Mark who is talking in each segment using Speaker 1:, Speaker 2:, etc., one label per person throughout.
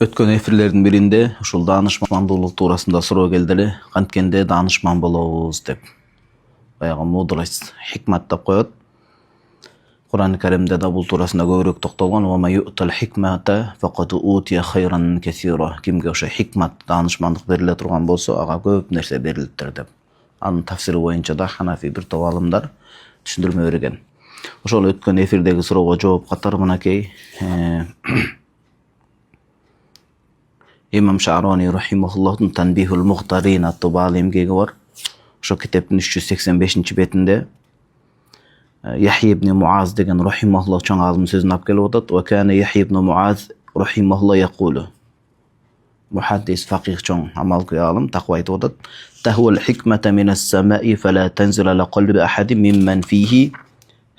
Speaker 1: Өткөн эфирлердин биринде ушул даанышмандуулук туурасында суроо келди эле. Канткенде даанышман болобуз деп. Баягы мудрость, хикмат деп коет. Кур'ан-ы Каримде да бул туурасында көбүрөөк токтолгон. Ва ма ю'тал хикмата факад утия хайран касира. Кимге ошо хикмат, даанышмандык бериле турган болсо, ага көп нерсе берилиптир деп. Анын тафсири боюнча да Ханафи бир топ алымдар түшүндүрмө берген. Ошол өткөн эфирдеги суроого жооп катары мынакей İmam Şa'rani rahimahullah'ın Tanbihul Muhtarin atты баалы эмгеги бар. Ошо китептин 385 бетинде Яхья ибн Муаз деген рахимахуллах чоң алым сөзүн алып келип атат. Ва кана Яхья ибн Муаз рахимахуллах якулу. Мухаддис фақих чоң амалкы алым таква айтып атат. Тахуал хикмата минас самаи фала танзил ала қалби ахадин мимман фихи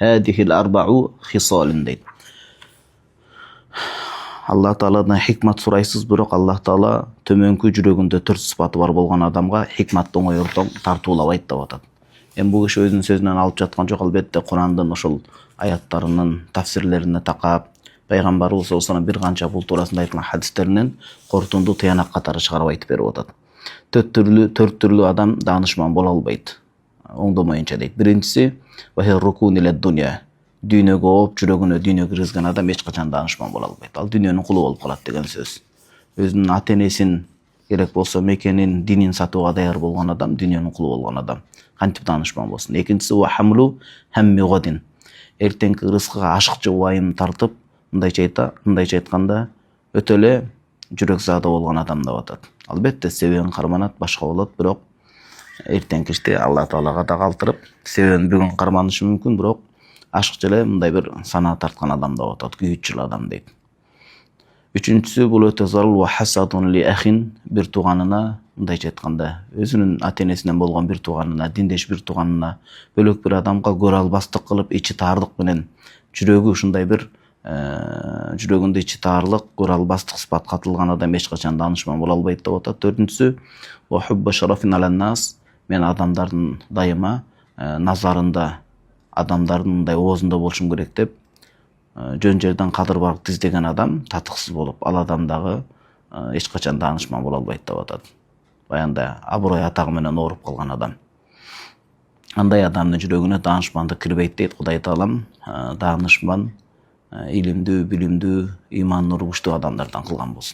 Speaker 1: хадихил арбау хисалин дейт. Аллах Тааладан хикмат сурайсыз, бирок Аллах Таала төмөнкү жүрөгүндө 4 сыпаты бар болгон адамга хикматты оңойтон тартуулабайт деп атат. Эми бул киши өзүнүн сөзүнөн алып жаткан жок, албетте Курандын ошол аяттарынын тафсирлерине такап, пайгамбарыбыз саллаллаху алейхи бир канча бул туурасында айтылган хадистеринен кортунду тыянак катары чыгарып айтып берип атат. Төрт түрлүү адам даанышман боло албайт. Оңдомоюнча дейт. Биринчиси вахи рукун иле дуня. Дүйнөгө оп, жүрөгүнө дүйнө киргизген адам эч качан даанышман боло албайт. Ал дүйнөнүн кулу болуп калат деген сөз. Өзүнүн ата-энесин, керек болсо мекенин, динин сатууга даяр болгон адам, дүйнөнүн кулу болгон адам. Кантип даанышман болсун? Экинчиси ва хамлу хамми гадин. Эртеңки рызкыга ашыкчы убайым тартып, мындайча айтканда, өтө эле жүрөк заада болгон адам деп атат. Албетте себебин карманат, башка болот, бирок эртеңки ишти Алла Таалага да калтырып, себебин бүгүн карманышы мүмкүн, бирок ашыкчы эле мындай бир санаа тарткан адам деп атат, күйүүчүл адам дейт. Үчүнчүсү бул өтө зарыл ва хасадун ли ахин, бир тууганына, мындайча айтканда, өзүнүн ата-энесинен болгон бир тууганына, диндеш бир тууганына, бөлөк бир адамга көрө албастык кылып, ичи таардык менен жүрөгү ушундай бир жүрөгүндө ичи таарлык, көрө албастык сыпат катылган адам эч качан даанышман боло албайт деп атат. Төртүнчүсү ва хубба шарафин алан нас, мен адамдардын дайыма назарында, адамдардын мындай оозунда болушум керек деп, жөн жерден кадыр барып тиздеген адам татыксыз болуп, ал адам дагы эч качан даанышман боло албайт деп атат. Баягындай аброй атагы менен ооруп калган адам. Андай адамдын жүрөгүнө даанышмандык кирбейт дейт Кудай Таалам. Даанышман, илимдүү, билимдүү, иман нуру күчтүү адамдардан кылган болсун.